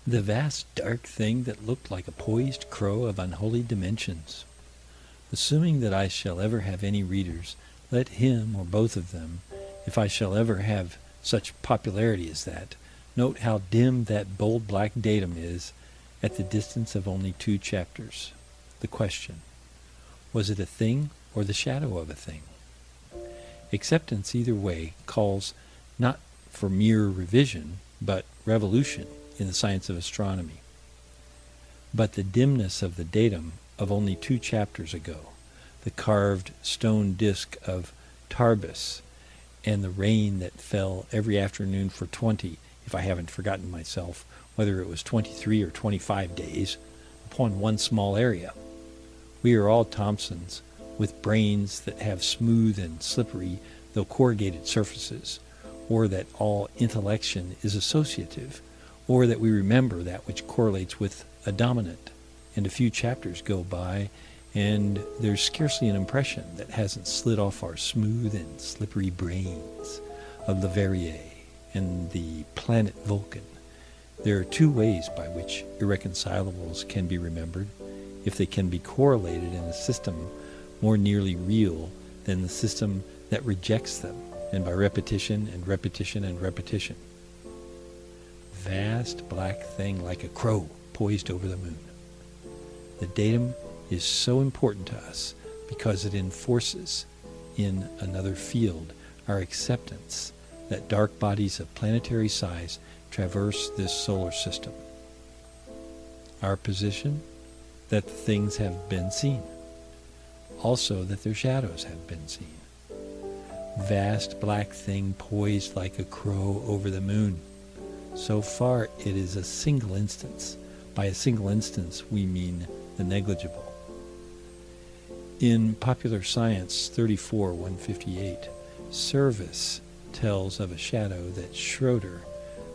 The vast dark thing that looked like a poised crow of unholy dimensions. Assuming that I shall ever have any readers, let him, or both of them, if I shall ever have such popularity as that, note how dim that bold black datum is at the distance of only 2 chapters. The question: was it a thing or the shadow of a thing? Acceptance either way calls not for mere revision, but revolution in the science of astronomy. But the dimness of the datum of only 2 chapters ago, the carved stone disk of Tarbes, and the rain that fell every afternoon for 20, if I haven't forgotten myself, whether it was 23 or 25 days, upon one small area. We are all Thomsons, with brains that have smooth and slippery, though corrugated surfaces, or that all intellection is associative, or that we remember that which correlates with a dominant, and a few chapters go by, and there's scarcely an impression that hasn't slid off our smooth and slippery brains of Leverrier and the planet Vulcan. There are 2 ways by which irreconcilables can be remembered, if they can be correlated in a system more nearly real than the system that rejects them, and by repetition and repetition and repetition. Vast black thing like a crow poised over the moon. The datum is so important to us because it enforces, in another field, our acceptance that dark bodies of planetary size traverse this solar system. Our position: that the things have been seen. Also that their shadows have been seen. Vast black thing poised like a crow over the moon. So far it is a single instance. By a single instance we mean the negligible. In Popular Science 34-158, Serviss tells of a shadow that Schroeder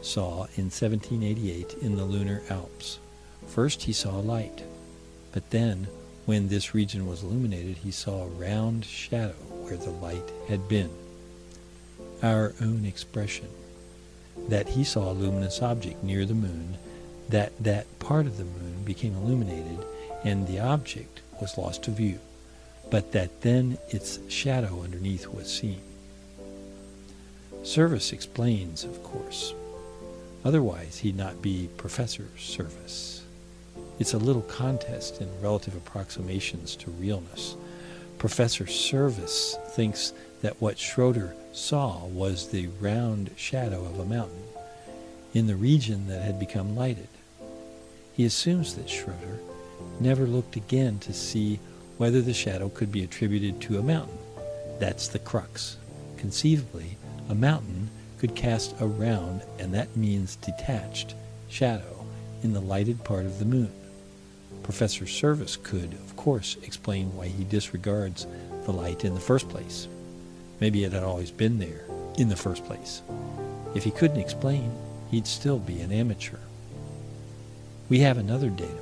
saw in 1788 in the lunar Alps. First he saw a light, but then, when this region was illuminated, he saw a round shadow where the light had been. Our own expression: that he saw a luminous object near the moon, that part of the moon became illuminated, and the object was lost to view, but that then its shadow underneath was seen. Serviss explains, of course. Otherwise he'd not be Professor Serviss. It's a little contest in relative approximations to realness. Professor Serviss thinks that what Schroeder saw was the round shadow of a mountain in the region that had become lighted. He assumes that Schroeder never looked again to see whether the shadow could be attributed to a mountain. That's the crux. Conceivably, a mountain could cast a round, and that means detached, shadow in the lighted part of the moon. Professor Serviss could, of course, explain why he disregards the light in the first place. Maybe it had always been there in the first place. If he couldn't explain, he'd still be an amateur. We have another datum.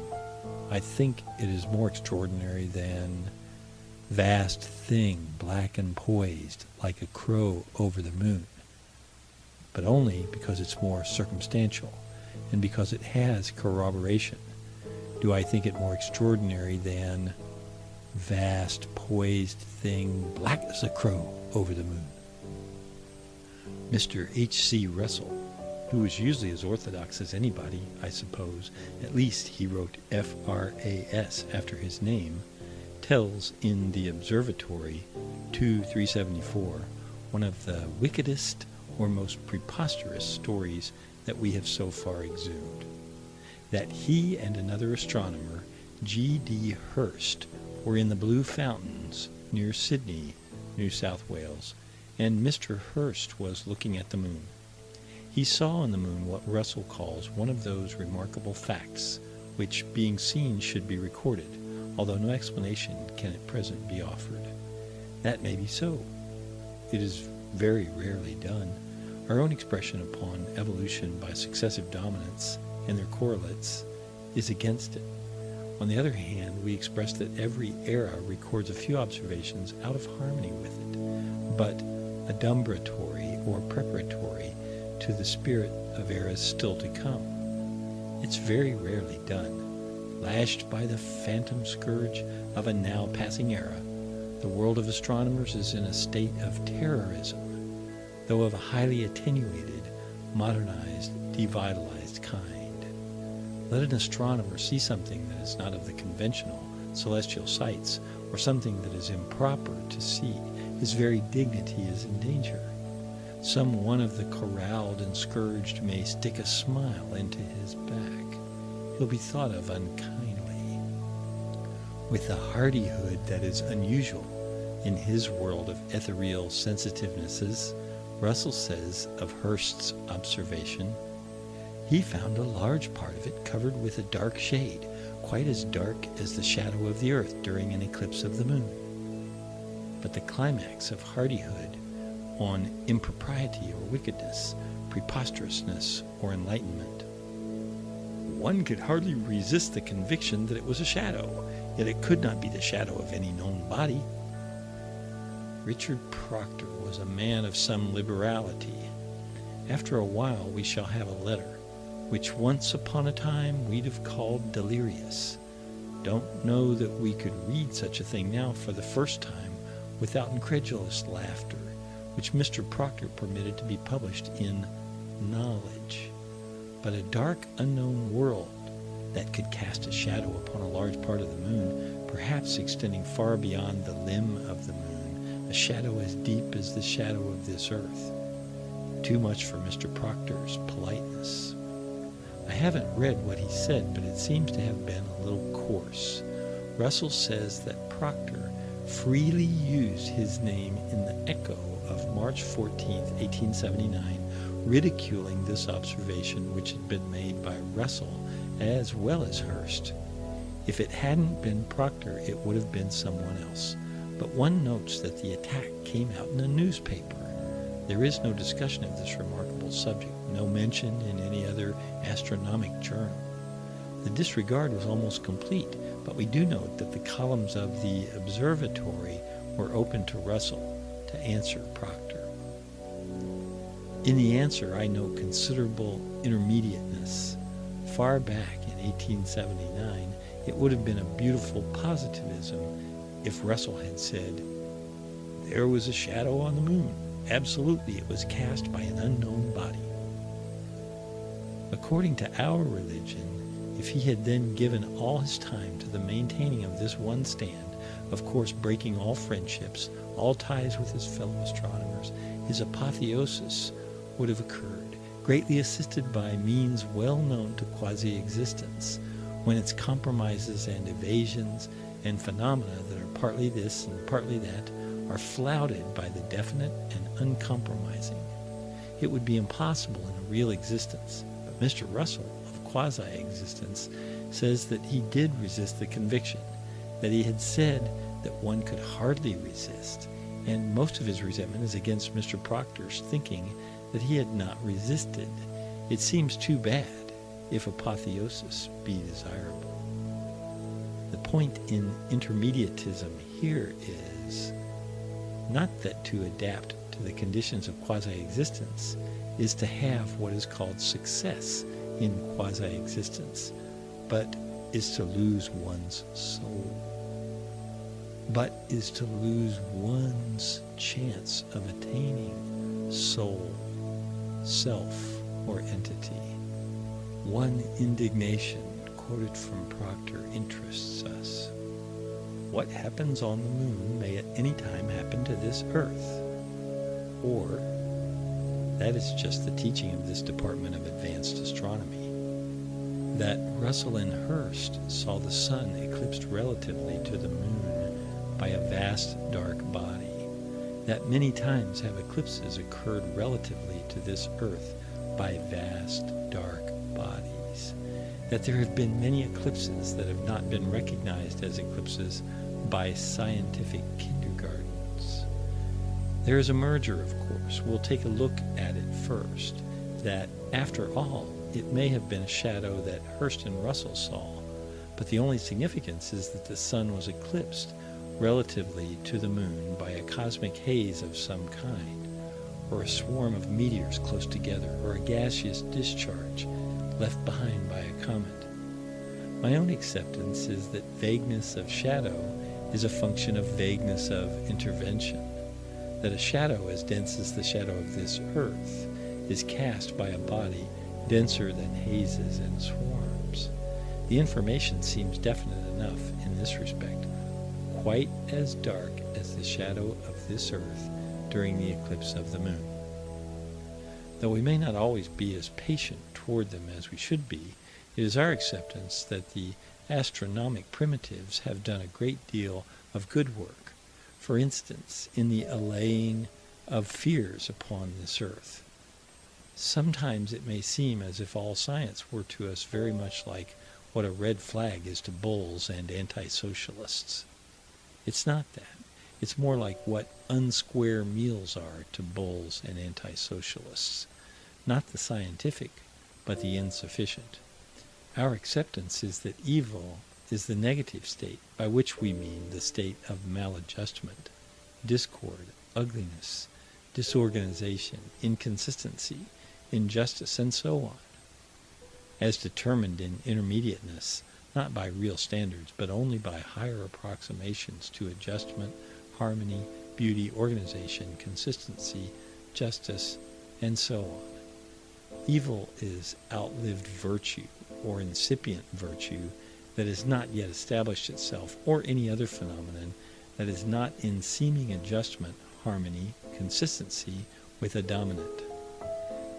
I think it is more extraordinary than vast thing, black and poised, like a crow over the moon. But only because it's more circumstantial, and because it has corroboration. Do I think it more extraordinary than vast, poised thing, black as a crow over the moon? Mr. H.C. Russell, who was usually as orthodox as anybody, I suppose, at least he wrote F-R-A-S after his name, tells in The Observatory 2-374 one of the wickedest or most preposterous stories that we have so far exhumed. That he and another astronomer, G.D. Hurst, were in the Blue Fountains near Sydney, New South Wales, and Mr. Hurst was looking at the moon. He saw on the moon what Russell calls one of those remarkable facts which, being seen, should be recorded, although no explanation can at present be offered. That may be so. It is very rarely done. Our own expression upon evolution by successive dominants and their correlates is against it. On the other hand, we express that every era records a few observations out of harmony with it, but adumbratory or preparatory to the spirit of eras still to come. It's very rarely done. Lashed by the phantom scourge of a now passing era, the world of astronomers is in a state of terrorism, though of a highly attenuated, modernized, devitalized kind. Let an astronomer see something that is not of the conventional celestial sights, or something that is improper to see, his very dignity is in danger. Some one of the corralled and scourged may stick a smile into his back. He'll be thought of unkindly. With the hardihood that is unusual in his world of ethereal sensitivenesses, Russell says of Hirst's observation, he found a large part of it covered with a dark shade, quite as dark as the shadow of the earth during an eclipse of the moon. But the climax of hardihood on impropriety or wickedness, preposterousness or enlightenment, one could hardly resist the conviction that it was a shadow, yet it could not be the shadow of any known body. Richard Proctor was a man of some liberality. After a while we shall have a letter, which once upon a time we'd have called delirious. Don't know that we could read such a thing now for the first time without incredulous laughter, which Mr. Proctor permitted to be published in Knowledge. But a dark, unknown world that could cast a shadow upon a large part of the moon, perhaps extending far beyond the limb of the moon, a shadow as deep as the shadow of this earth. Too much for Mr. Proctor's politeness. I haven't read what he said, but it seems to have been a little coarse. Russell says that Proctor freely used his name in the Echo of March 14, 1879, ridiculing this observation which had been made by Russell as well as Hirst. If it hadn't been Proctor, it would have been someone else. But one notes that the attack came out in a newspaper. There is no discussion of this remarkable subject, no mention in any other astronomic journal. The disregard was almost complete, but we do note that the columns of the observatory were open to Russell to answer Proctor. In the answer, I note considerable intermediateness. Far back in 1879, it would have been a beautiful positivism if Russell had said, "There was a shadow on the moon. Absolutely, it was cast by an unknown body." According to our religion, if he had then given all his time to the maintaining of this one stand, of course breaking all friendships, all ties with his fellow astronomers, his apotheosis would have occurred, greatly assisted by means well known to quasi-existence, when its compromises and evasions and phenomena that are partly this and partly that are flouted by the definite and uncompromising. It would be impossible in a real existence, but Mr. Russell, of quasi-existence, says that he did resist the conviction, that he had said that one could hardly resist, and most of his resentment is against Mr. Proctor's thinking that he had not resisted. It seems too bad, if apotheosis be desirable. The point in intermediatism here is not that to adapt to the conditions of quasi-existence is to have what is called success in quasi-existence, but is to lose one's soul, but is to lose one's chance of attaining soul, self, or entity. One indignation quoted from Proctor interests us. What happens on the moon may at any time happen to this earth. Or, that is just the teaching of this department of advanced astronomy, that Russell and Hirst saw the sun eclipsed relatively to the moon by a vast dark body, that many times have eclipses occurred relatively to this earth by vast dark bodies, that there have been many eclipses that have not been recognized as eclipses by scientific kindergartens. There is a merger, of course. We'll take a look at it first, that after all, it may have been a shadow that Hirst and Russell saw, but the only significance is that the sun was eclipsed relatively to the moon by a cosmic haze of some kind, or a swarm of meteors close together, or a gaseous discharge left behind by a comet. My own acceptance is that vagueness of shadow is a function of vagueness of intervention, that a shadow as dense as the shadow of this earth is cast by a body denser than hazes and swarms. The information seems definite enough in this respect, quite as dark as the shadow of this earth during the eclipse of the moon. Though we may not always be as patient toward them as we should be, it is our acceptance that the astronomic primitives have done a great deal of good work, for instance, in the allaying of fears upon this earth. Sometimes it may seem as if all science were to us very much like what a red flag is to bulls and anti-socialists. It's not that. It's more like what unsquare meals are to bulls and anti-socialists. Not the scientific, but the insufficient. Our acceptance is that evil is the negative state, by which we mean the state of maladjustment, discord, ugliness, disorganization, inconsistency, injustice, and so on, as determined in intermediateness, not by real standards, but only by higher approximations to adjustment, harmony, beauty, organization, consistency, justice, and so on. Evil is outlived virtue, or incipient virtue, that has not yet established itself, or any other phenomenon that is not in seeming adjustment, harmony, consistency with a dominant.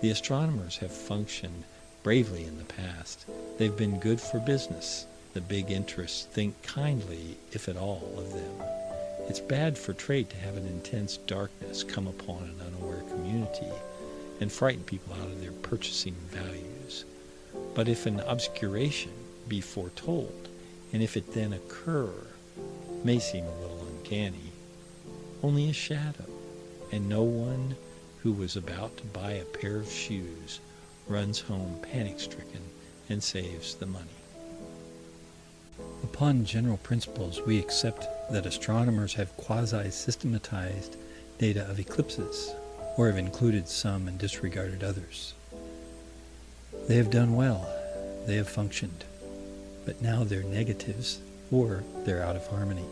The astronomers have functioned bravely in the past. They've been good for business. The big interests think kindly, if at all, of them. It's bad for trade to have an intense darkness come upon an unaware community and frighten people out of their purchasing values. But if an obscuration be foretold, and if it then occur, may seem a little uncanny, only a shadow, and no one who was about to buy a pair of shoes runs home panic-stricken and saves the money. Upon general principles, we accept that astronomers have quasi-systematized data of eclipses, or have included some and disregarded others. They have done well, they have functioned, but now they're negatives, or they're out of harmony.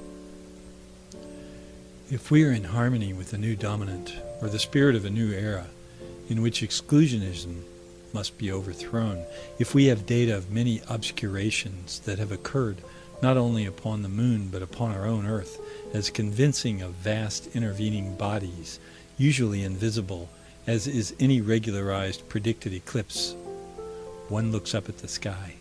If we are in harmony with the new dominant, or the spirit of a new era, in which exclusionism must be overthrown, if we have data of many obscurations that have occurred not only upon the moon but upon our own earth, as convincing of vast intervening bodies, usually invisible, as is any regularized predicted eclipse, one looks up at the sky.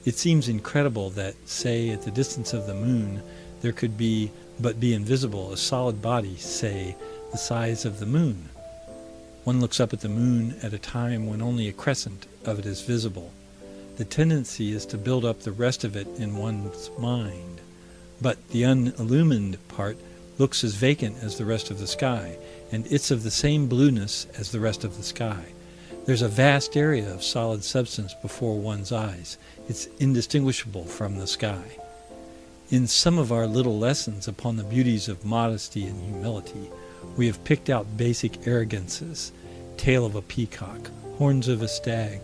It seems incredible that, say, at the distance of the moon, there could be, but be invisible, a solid body, say, the size of the moon. One looks up at the moon at a time when only a crescent of it is visible. The tendency is to build up the rest of it in one's mind, but the unillumined part looks as vacant as the rest of the sky, and it's of the same blueness as the rest of the sky. There's a vast area of solid substance before one's eyes. It's indistinguishable from the sky. In some of our little lessons upon the beauties of modesty and humility, we have picked out basic arrogances: tail of a peacock, horns of a stag,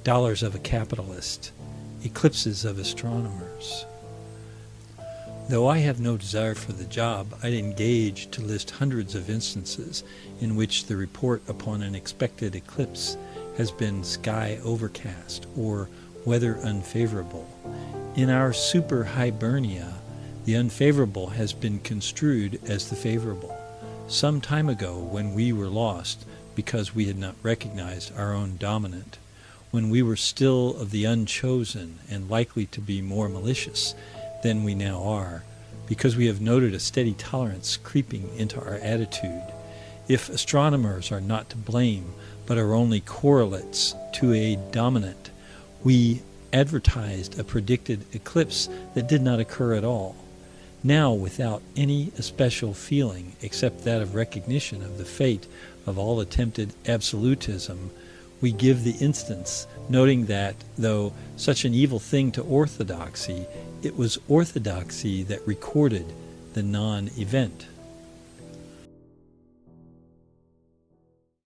dollars of a capitalist, eclipses of astronomers. Though I have no desire for the job, I'd engage to list hundreds of instances in which the report upon an expected eclipse has been sky overcast or weather unfavorable. In our super Hibernia, the unfavorable has been construed as the favorable. Some time ago, when we were lost because we had not recognized our own dominant, when we were still of the unchosen and likely to be more malicious than we now are, because we have noted a steady tolerance creeping into our attitude, if astronomers are not to blame, but are only correlates to a dominant, we advertised a predicted eclipse that did not occur at all. Now, without any especial feeling except that of recognition of the fate of all attempted absolutism, we give the instance, noting that, though such an evil thing to orthodoxy, it was orthodoxy that recorded the non-event.